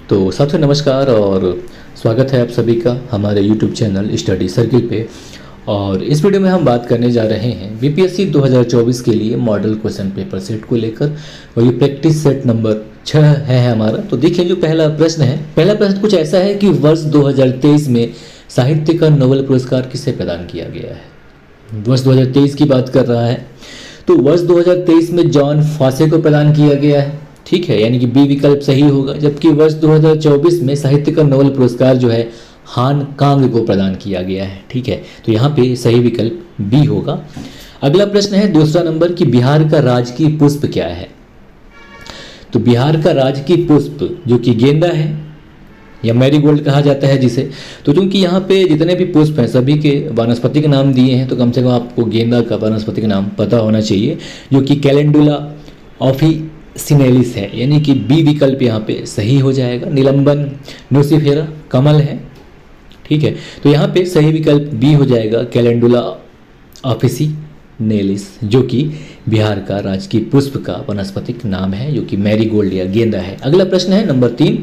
तो साथियों नमस्कार और स्वागत है आप सभी का हमारे YouTube चैनल स्टडी सर्किल पे। और इस वीडियो में हम बात करने जा रहे हैं बीपीएससी 2024 के लिए मॉडल क्वेश्चन पेपर सेट को लेकर, और ये प्रैक्टिस सेट नंबर 6 है हमारा। तो देखिए जो पहला प्रश्न कुछ ऐसा है कि वर्ष 2023 में साहित्य का नोबेल पुरस्कार किसे प्रदान किया गया है। वर्ष 2023 की बात कर रहा है, तो वर्ष 2023 में जॉन फॉसे को प्रदान किया गया है, ठीक है, यानी कि बी विकल्प सही होगा। जबकि वर्ष 2024 में साहित्य का नोबेल पुरस्कार जो है हान कांग को प्रदान किया गया है, ठीक है, तो यहाँ पे सही विकल्प बी होगा। अगला प्रश्न है दूसरा नंबर कि बिहार का राजकीय पुष्प क्या है। तो बिहार का राजकीय पुष्प जो कि गेंदा है या मैरीगोल्ड कहा जाता है जिसे, तो क्योंकि यहाँ पे जितने भी पुष्प हैं सभी के वानस्पतिक नाम दिए हैं, तो कम से कम आपको गेंदा का वानस्पतिक नाम पता होना चाहिए जो कि कैलेंडुला ऑफिसिनेलिस है, यानी कि बी विकल्प यहाँ पे सही हो जाएगा। निलंबन नुसिफेरा कमल है, ठीक है, तो यहाँ पे सही विकल्प बी हो जाएगा कैलेंडुला ऑफिसिनेलिस, जो कि बिहार का राजकीय पुष्प का वनस्पतिक नाम है, जो कि मैरीगोल्ड या गेंदा है। अगला प्रश्न है नंबर 3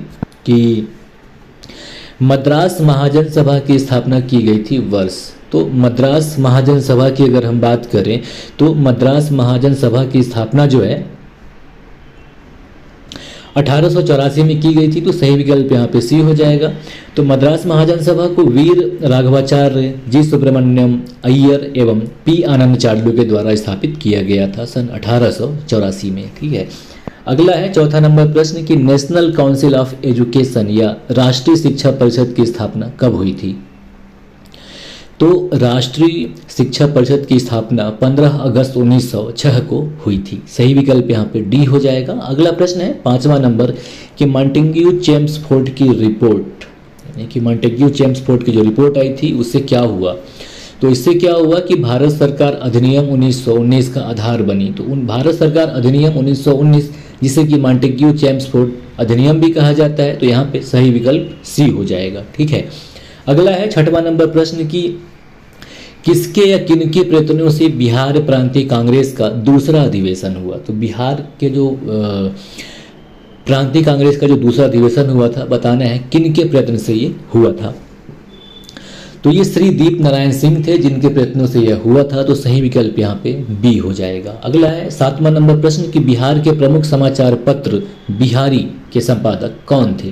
कि मद्रास महाजन सभा की स्थापना की गई थी वर्ष। तो मद्रास महाजन सभा की अगर हम बात करें तो मद्रास महाजन सभा की स्थापना जो है 1884 में की गई थी, तो सही विकल्प यहाँ पे सी हो जाएगा। तो मद्रास महाजन सभा को वीर राघवाचार्य, जी सुब्रमण्यम अय्यर एवं पी आनंद चार्लू के द्वारा स्थापित किया गया था सन 1884 में, ठीक है। अगला है चौथा नंबर प्रश्न कि नेशनल काउंसिल ऑफ एजुकेशन या राष्ट्रीय शिक्षा परिषद की स्थापना कब हुई थी। तो राष्ट्रीय शिक्षा परिषद की स्थापना 15 अगस्त 1906 को हुई थी, सही विकल्प यहाँ पे डी हो जाएगा। अगला प्रश्न है 5वां नंबर कि मॉन्टेग्यू चेम्सफोर्ड की रिपोर्ट, यानी कि मॉन्टेग्यू चेम्सफोर्ड की जो रिपोर्ट आई थी उससे क्या हुआ। तो इससे क्या हुआ कि भारत सरकार अधिनियम 1919 का आधार बनी। तो उन भारत सरकार अधिनियम 1919 जिसे कि मॉन्टेग्यू चेम्सफोर्ड अधिनियम भी कहा जाता है, तो यहाँ पे सही विकल्प सी हो जाएगा, ठीक है। अगला है 6वां नंबर प्रश्न कि किसके या किनके प्रयत्नों से बिहार प्रांतीय कांग्रेस का दूसरा अधिवेशन हुआ। तो बिहार के जो प्रांतीय कांग्रेस का जो दूसरा अधिवेशन हुआ था, बताना है किनके प्रयत्न से ये हुआ था। तो ये श्री दीप नारायण सिंह थे जिनके प्रयत्नों से यह हुआ था, तो सही विकल्प यहाँ पे बी हो जाएगा। अगला है 7वां नंबर प्रश्न कि बिहार के प्रमुख समाचार पत्र बिहारी के संपादक कौन थे।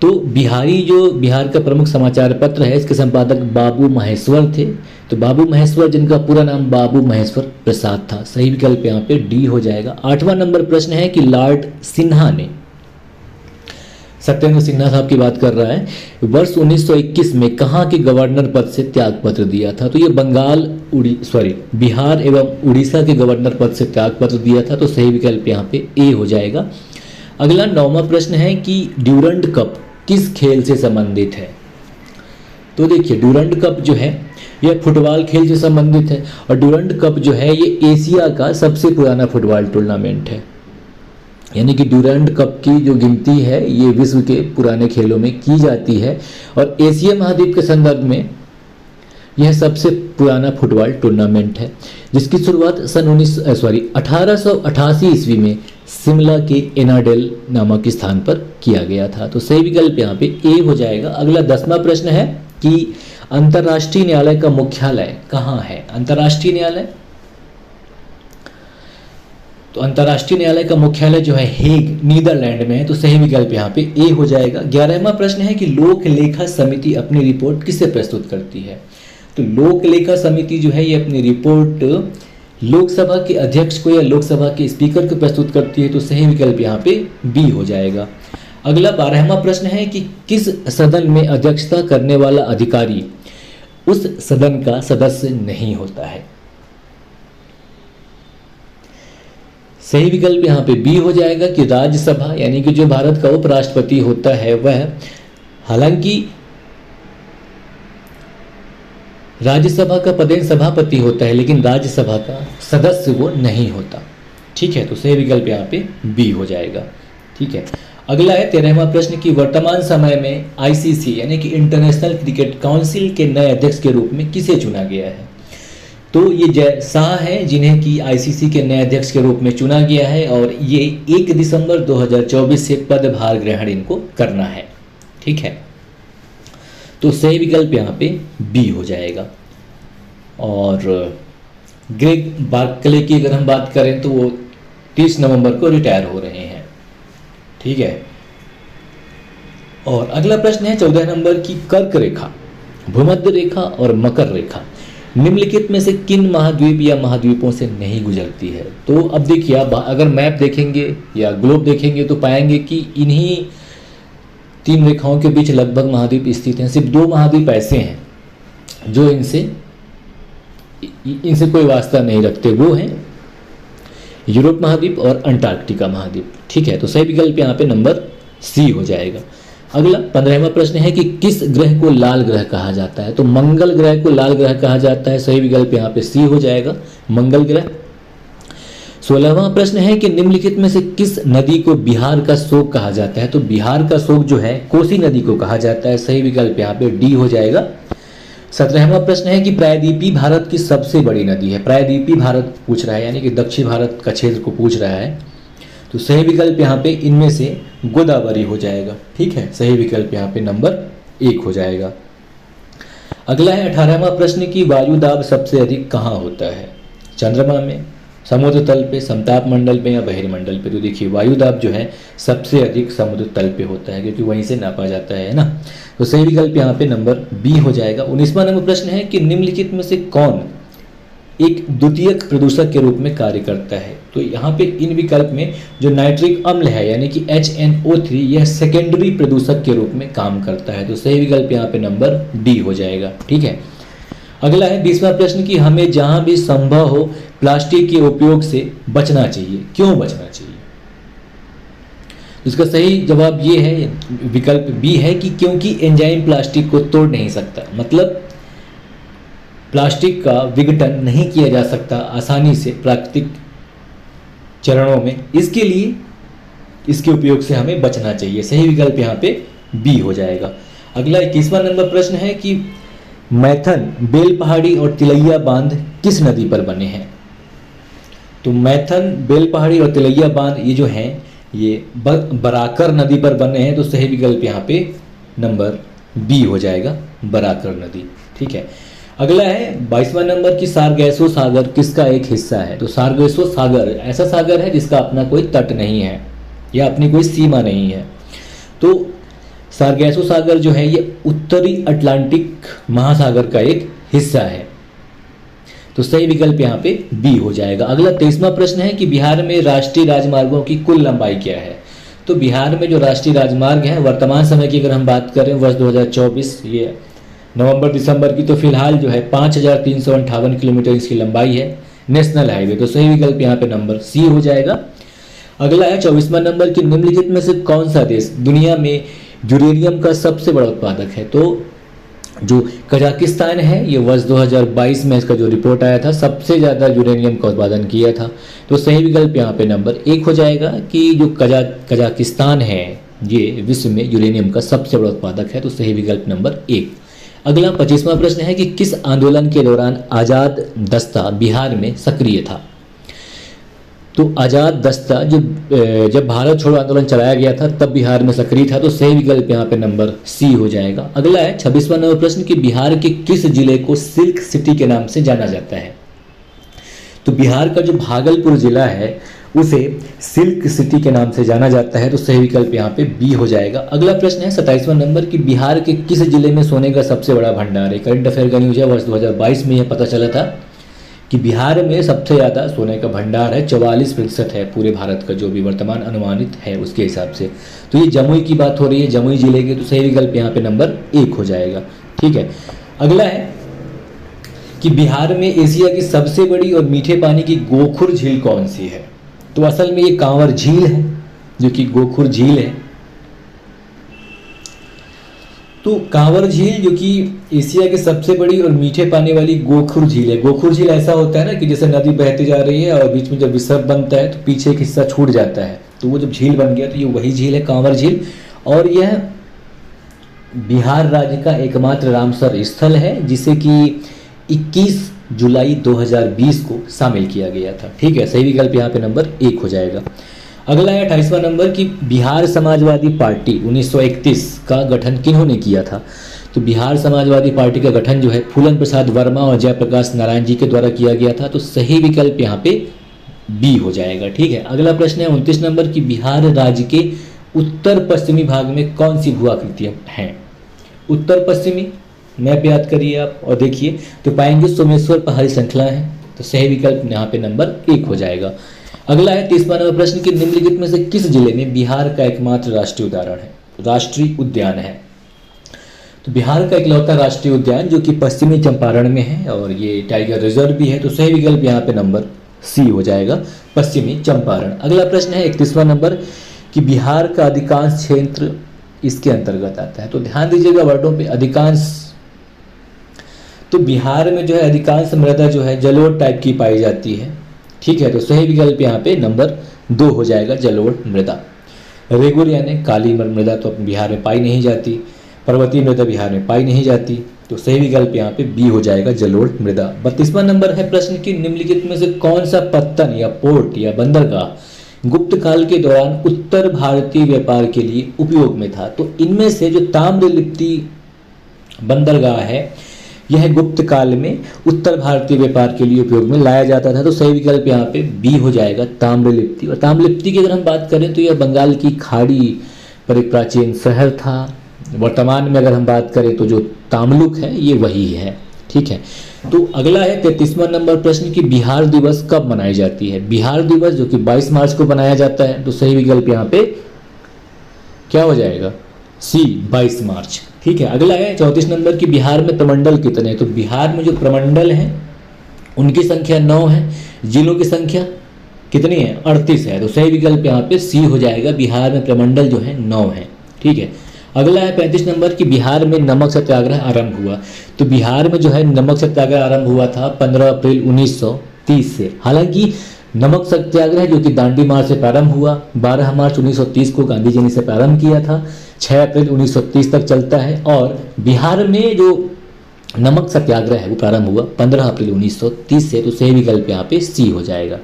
तो बिहारी जो बिहार का प्रमुख समाचार पत्र है इसके संपादक बाबू महेश्वर थे। तो बाबू महेश्वर जिनका पूरा नाम बाबू महेश्वर प्रसाद था, सही विकल्प यहाँ पे डी हो जाएगा। 8वां नंबर प्रश्न है कि लॉर्ड सिन्हा ने, सत्येंद्र सिन्हा साहब की बात कर रहा है, वर्ष 1921 में कहाँ के गवर्नर पद से त्यागपत्र दिया था। तो ये बिहार एवं उड़ीसा के गवर्नर पद से त्यागपत्र दिया था, तो सही विकल्प यहाँ पे ए हो जाएगा। अगला 9वां प्रश्न है कि ड्यूरंड कप किस खेल से संबंधित है। तो देखिए ड्यूरंड कप जो है यह फुटबॉल खेल से संबंधित है, और ड्यूरंड कप जो है ये एशिया का सबसे पुराना फुटबॉल टूर्नामेंट है, यानी कि ड्यूरंड कप की जो गिनती है ये विश्व के पुराने खेलों में की जाती है, और एशिया महाद्वीप के संदर्भ में यह सबसे पुराना फुटबॉल टूर्नामेंट है, जिसकी शुरुआत सन 1888 ईस्वी में शिमला के एनाडेल नामक स्थान पर किया गया था, तो सही विकल्प यहाँ पे ए हो जाएगा। अगला 10वां प्रश्न है कि अंतर्राष्ट्रीय न्यायालय का मुख्यालय कहाँ है। अंतर्राष्ट्रीय न्यायालय, तो अंतर्राष्ट्रीय न्यायालय का मुख्यालय जो है हेग नीदरलैंड में है, तो सही विकल्प यहाँ पे ए हो जाएगा। 11वां प्रश्न है कि लोक लेखा समिति अपनी रिपोर्ट किसे प्रस्तुत करती है। तो लोक लेखा समिति जो है ये अपनी रिपोर्ट लोकसभा के अध्यक्ष को या लोकसभा के स्पीकर को प्रस्तुत करती है, तो सही विकल्प यहाँ पे बी हो जाएगा। अगला 12वां प्रश्न है कि किस सदन में अध्यक्षता करने वाला अधिकारी उस सदन का सदस्य नहीं होता है। सही विकल्प यहाँ पे बी हो जाएगा कि राज्यसभा, यानी कि जो भारत का उपराष्ट्रपति होता है वह, हालांकि राज्यसभा का पदेन सभापति होता है लेकिन राज्यसभा का सदस्य वो नहीं होता, ठीक है, तो सही विकल्प यहाँ पे बी हो जाएगा, ठीक है। अगला है 13वां प्रश्न कि वर्तमान समय में आईसीसी यानी कि इंटरनेशनल क्रिकेट काउंसिल के नए अध्यक्ष के रूप में किसे चुना गया है। तो ये जय शाह हैं जिन्हें कि आईसीसी के नए अध्यक्ष के रूप में चुना गया है और ये 1 दिसंबर 2024 से पदभार ग्रहण इनको करना है। ठीक है, तो सही विकल्प यहाँ पे बी हो जाएगा। और ग्रेग बार्कले की अगर हम बात करें तो वो 30 नवंबर को रिटायर हो रहे हैं। ठीक है, और अगला प्रश्न है 14 नंबर की कर्क रेखा, भूमध्य रेखा और मकर रेखा निम्नलिखित में से किन महाद्वीप या महाद्वीपों से नहीं गुजरती है। तो अब देखिए, आप अगर मैप देखेंगे या ग्लोब देखेंगे तो पाएंगे कि इन्हीं 3 रेखाओं के बीच लगभग महाद्वीप स्थित हैं। सिर्फ 2 महाद्वीप ऐसे हैं जो इनसे कोई वास्ता नहीं रखते, वो हैं यूरोप महाद्वीप और अंटार्कटिका महाद्वीप। ठीक है, तो सही विकल्प यहाँ पे नंबर सी हो जाएगा। अगला 15वां प्रश्न है कि किस ग्रह को लाल ग्रह कहा जाता है। तो मंगल ग्रह को लाल ग्रह कहा जाता है, सही विकल्प यहाँ पे सी हो जाएगा, मंगल ग्रह। 16वां प्रश्न है कि निम्नलिखित में से किस नदी को बिहार का शोक कहा जाता है। तो बिहार का शोक जो है कोसी नदी को कहा जाता है, सही विकल्प यहाँ पे डी हो जाएगा। 17वां प्रश्न है कि प्रायद्वीपी भारत की सबसे बड़ी नदी है। प्रायद्वीपी भारत पूछ रहा है, यानी कि दक्षिण भारत का क्षेत्र को पूछ रहा है, तो सही विकल्प यहाँ पे इनमें से गोदावरी हो जाएगा। ठीक है, सही विकल्प यहाँ पे नंबर 1 हो जाएगा। अगला है 18वां प्रश्न की वायु दाब सबसे अधिक कहाँ होता है। चंद्रमा में, समुद्र तल पे, समताप मंडल में या बहिर्मंडल पे। तो देखिए, वायु दाब जो है सबसे अधिक समुद्र तल पे होता है, क्योंकि वहीं से नापा जाता है ना। तो सही विकल्प यहाँ पे नंबर बी हो जाएगा। 19वां नंबर प्रश्न है कि निम्नलिखित में से कौन एक द्वितीयक प्रदूषक के रूप में कार्य करता है। तो यहाँ पे इन विकल्प में जो नाइट्रिक अम्ल है यानी कि HNO3, यह सेकेंडरी प्रदूषक के रूप में काम करता है। तो सही विकल्प यहाँ पे नंबर डी हो जाएगा। ठीक है, अगला है 20वां प्रश्न कि हमें जहाँ भी संभव हो प्लास्टिक के उपयोग से बचना चाहिए। क्यों बचना चाहिए? इसका सही जवाब ये है, विकल्प बी है कि क्योंकि एंजाइम प्लास्टिक को तोड़ नहीं सकता। मतलब प्लास्टिक का विघटन नहीं किया जा सकता आसानी से प्राकृतिक चरणों में, इसके लिए इसके उपयोग से हमें बचना चाहिए। सही विकल्प यहाँ पे बी हो जाएगा। अगला 21वां नंबर प्रश्न है कि मैथन, बेल पहाड़ी और तिलैया बांध किस नदी पर बने हैं। तो मैथन, बेल पहाड़ी और तिलैया बांध ये जो हैं ये बराकर नदी पर बने हैं। तो सही विकल्प यहाँ पे नंबर बी हो जाएगा, बराकर नदी। ठीक है, अगला है 22वां नंबर की सारगैसो सागर किसका एक हिस्सा है। तो सारगैसो सागर ऐसा सागर है जिसका अपना कोई तट नहीं है या अपनी कोई सीमा नहीं है। तो सारगैसो सागर जो है ये उत्तरी अटलांटिक महासागर का एक हिस्सा है। तो सही विकल्प यहाँ पे बी हो जाएगा। अगला 23वां प्रश्न है कि बिहार में राष्ट्रीय राजमार्गों की कुल लंबाई क्या है। तो बिहार में जो राष्ट्रीय राजमार्ग है वर्तमान समय की अगर हम बात करें वर्ष 2024 ये नवंबर दिसंबर की, तो फिलहाल जो है 5358 किलोमीटर इसकी लंबाई है, नेशनल हाईवे। तो सही विकल्प यहाँ पे नंबर सी हो जाएगा। अगला है 24वां नंबर की निम्नलिखित में से कौन सा देश दुनिया में यूरेनियम का सबसे बड़ा उत्पादक है। तो जो कजाकिस्तान है, ये वर्ष 2022 में इसका जो रिपोर्ट आया था सबसे ज़्यादा यूरेनियम का उत्पादन किया था। तो सही विकल्प यहाँ पे नंबर 1 हो जाएगा कि जो कजाकिस्तान है ये विश्व में यूरेनियम का सबसे बड़ा उत्पादक है। तो सही विकल्प नंबर 1। अगला 25वां प्रश्न है कि किस आंदोलन के दौरान आज़ाद दस्ता बिहार में सक्रिय था। तो आज़ाद दस्ता जब भारत छोड़ो आंदोलन चलाया गया था तब बिहार में सक्रिय था। तो सही विकल्प यहाँ पे नंबर सी हो जाएगा। अगला है 26वां नंबर प्रश्न कि बिहार के किस जिले को सिल्क सिटी के नाम से जाना जाता है। तो बिहार का जो भागलपुर जिला है उसे सिल्क सिटी के नाम से जाना जाता है। तो सही विकल्प यहाँ पे बी हो जाएगा। अगला प्रश्न है 27वां नंबर कि बिहार के किस जिले में सोने का सबसे बड़ा भंडार है। करंट अफेयर का न्यूज है, वर्ष 2022 में यह पता चला था कि बिहार में सबसे ज़्यादा सोने का भंडार है, 44% है पूरे भारत का, जो भी वर्तमान अनुमानित है उसके हिसाब से। तो ये जमुई की बात हो रही है, जमुई जिले की। तो सही विकल्प यहाँ पे नंबर 1 हो जाएगा। ठीक है, अगला है कि बिहार में एशिया की सबसे बड़ी और मीठे पानी की गोखुर झील कौन सी है। तो असल में ये कांवर झील है जो कि गोखुर झील है। तो कांवर झील जो कि एशिया की सबसे बड़ी और मीठे पानी वाली गोखुर झील है। गोखुर झील ऐसा होता है ना कि जैसे नदी बहती जा रही है और बीच में जब विसर्ग बनता है तो पीछे एक हिस्सा छूट जाता है, तो वो जब झील बन गया तो ये वही झील है, कांवर झील। और यह बिहार राज्य का एकमात्र रामसर स्थल है जिसे कि 21 जुलाई 2020 को शामिल किया गया था। ठीक है, सही विकल्प यहाँ पे नंबर 1 हो जाएगा। अगला है 28वां नंबर कि बिहार समाजवादी पार्टी 1931 का गठन किन्होंने किया था। तो बिहार समाजवादी पार्टी का गठन जो है फूलन प्रसाद वर्मा और जयप्रकाश नारायण जी के द्वारा किया गया था। तो सही विकल्प यहाँ पे बी हो जाएगा। ठीक है, अगला प्रश्न है 29 नंबर कि बिहार राज्य के उत्तर पश्चिमी भाग में कौन सी भू आकृतियाँ हैं। उत्तर पश्चिमी मैप याद करिए आप और देखिए तो पाएंगे सोमेश्वर पहाड़ी श्रृंखला है। तो सही विकल्प यहाँ पे नंबर 1 हो जाएगा। अगला है 30वां नंबर प्रश्न कि निम्नलिखित में से किस जिले में बिहार का एकमात्र राष्ट्रीय उदाहरण है, राष्ट्रीय उद्यान है। तो बिहार का इकलौता राष्ट्रीय उद्यान जो कि पश्चिमी चंपारण में है और ये टाइगर रिजर्व भी है। तो सही विकल्प यहाँ पे नंबर सी हो जाएगा, पश्चिमी चंपारण। अगला प्रश्न है 31वां नंबर कि बिहार का अधिकांश क्षेत्र इसके अंतर्गत आता है। तो ध्यान दीजिएगा वर्डों पे, अधिकांश। तो बिहार में जो है अधिकांश मृदा जो है जलोढ़ टाइप की पाई जाती है। ठीक है, तो सही विकल्प यहाँ पे नंबर 2 हो जाएगा, जलोढ़ मृदा। रेगुर यानी काली मृदा तो बिहार में पाई नहीं जाती, पर्वतीय मृदा बिहार में पाई नहीं जाती। तो सही विकल्प यहाँ पे बी हो जाएगा, जलोढ़ मृदा। 32वां नंबर है प्रश्न कि निम्नलिखित में से कौन सा पत्तन या पोर्ट या बंदरगाह गुप्त काल के दौरान उत्तर भारतीय व्यापार के लिए उपयोग में था। तो इनमें से जो ताम्रलिप्ति बंदरगाह है यह गुप्त काल में उत्तर भारतीय व्यापार के लिए उपयोग में लाया जाता था। तो सही विकल्प यहाँ पे बी हो जाएगा, ताम्रलिप्ति। और ताम्रलिप्ति की अगर हम बात करें तो यह बंगाल की खाड़ी पर एक प्राचीन शहर था। वर्तमान में अगर हम बात करें तो जो ताम्लुक है ये वही है। ठीक है, तो अगला है 33वां नंबर प्रश्न कि बिहार दिवस कब मनाई जाती है। बिहार दिवस जो कि 22 मार्च को मनाया जाता है। तो सही विकल्प यहाँ पे क्या हो जाएगा, सी, 22 मार्च। ठीक है, अगला है 34 नंबर कि बिहार में प्रमंडल कितने हैं। तो बिहार में जो प्रमंडल हैं उनकी संख्या 9 है, जिलों की संख्या कितनी है, 38 है। तो सही विकल्प यहाँ पे सी हो जाएगा, बिहार में प्रमंडल जो है 9 है। ठीक है, अगला है 35 नंबर कि बिहार में नमक सत्याग्रह आरंभ हुआ। तो बिहार में जो है नमक सत्याग्रह आरंभ हुआ था 15 अप्रैल 1930 से। हालांकि नमक सत्याग्रह जो कि दांडी मार्च से प्रारंभ हुआ, 12 मार्च 1930 को गांधी जी ने इसे प्रारंभ किया था, 6 अप्रैल 1930 तक चलता है। और बिहार में जो नमक सत्याग्रह है वो प्रारंभ हुआ 15 अप्रैल 1930 से। तो सही विकल्प यहाँ पे सी हो जाएगा।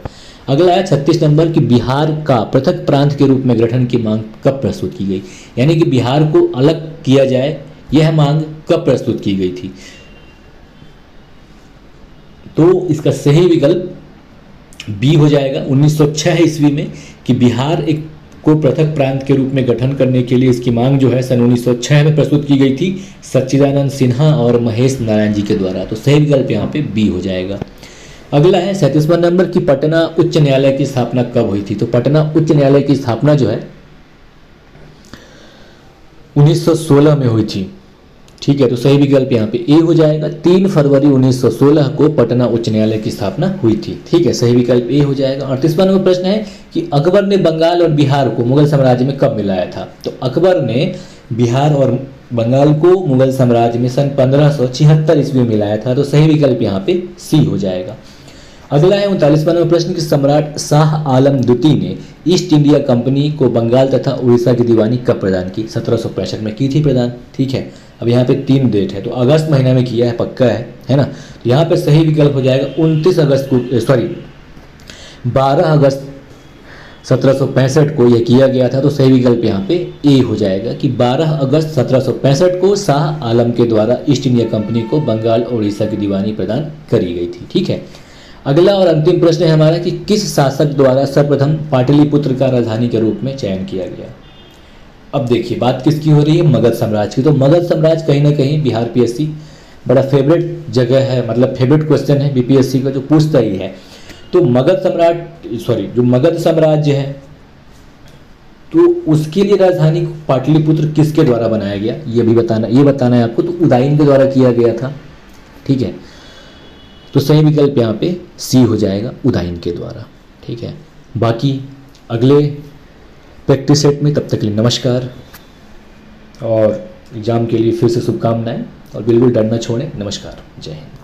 अगला है 36 नंबर कि बिहार का पृथक प्रांत के रूप में गठन की मांग कब प्रस्तुत की गई। यानी कि बिहार को अलग किया जाए, यह मांग कब प्रस्तुत की गई थी। तो इसका सही विकल्प बी हो जाएगा, 1906 ईस्वी में कि बिहार एक को पृथक प्रांत के रूप में गठन करने के लिए इसकी मांग जो है सन 1906 में प्रस्तुत की गई थी सच्चिदानंद सिन्हा और महेश नारायण जी के द्वारा। तो सही विकल्प यहाँ पे बी हो जाएगा। अगला है 37वां नंबर कि पटना उच्च न्यायालय की स्थापना कब हुई थी। तो पटना उच्च न्यायालय की स्थापना जो है 1916 में हुई थी। ठीक है, तो सही विकल्प यहाँ पे ए हो जाएगा, 3 फरवरी 1916 को पटना उच्च न्यायालय की स्थापना हुई थी। ठीक है, सही विकल्प ए हो जाएगा। 38वां नंबर प्रश्न है कि अकबर ने बंगाल और बिहार को मुगल साम्राज्य में कब मिलाया था। तो अकबर ने बिहार और बंगाल को मुगल साम्राज्य में सन 1576 ईस्वी में मिलाया था। तो सही विकल्प यहाँ पे सी हो जाएगा। अगला है 39वां नंबर प्रश्न कि सम्राट शाह आलम द्वितीय ने ईस्ट इंडिया कंपनी को बंगाल तथा उड़ीसा की दीवानी कब प्रदान की। 1765 में की थी प्रदान। ठीक है, अब यहाँ पे 3 डेट है तो अगस्त महीना में किया है, पक्का है ना। तो यहाँ पे सही विकल्प हो जाएगा 29 अगस्त को, 12 अगस्त 1765 को यह किया गया था। तो सही विकल्प यहाँ पे ए हो जाएगा कि 12 अगस्त 1765 को शाह आलम के द्वारा ईस्ट इंडिया कंपनी को बंगाल और उड़ीसा की दीवानी प्रदान करी गई थी। ठीक है, अगला और अंतिम प्रश्न है हमारा कि किस शासक द्वारा सर्वप्रथम पाटलिपुत्र का राजधानी के रूप में चयन किया गया। अब देखिए बात किसकी हो रही है, मगध साम्राज्य की। तो मगध साम्राज्य कहीं ना कहीं बिहार पीएससी बड़ा फेवरेट जगह है, मतलब फेवरेट क्वेश्चन है बीपीएससी का, जो पूछता ही है। तो जो मगध साम्राज्य है तो उसके लिए राजधानी पाटलिपुत्र किसके द्वारा बनाया गया ये बताना है आपको। तो उदयन के द्वारा किया गया था। ठीक है, तो सही विकल्प यहाँ पे सी हो जाएगा, उदयन के द्वारा। ठीक है, बाकी अगले प्रैक्टिस सेट में, तब तक के लिए नमस्कार और एग्जाम के लिए फिर से शुभकामनाएं और बिल्कुल डर न छोड़ें। नमस्कार, जय हिंद।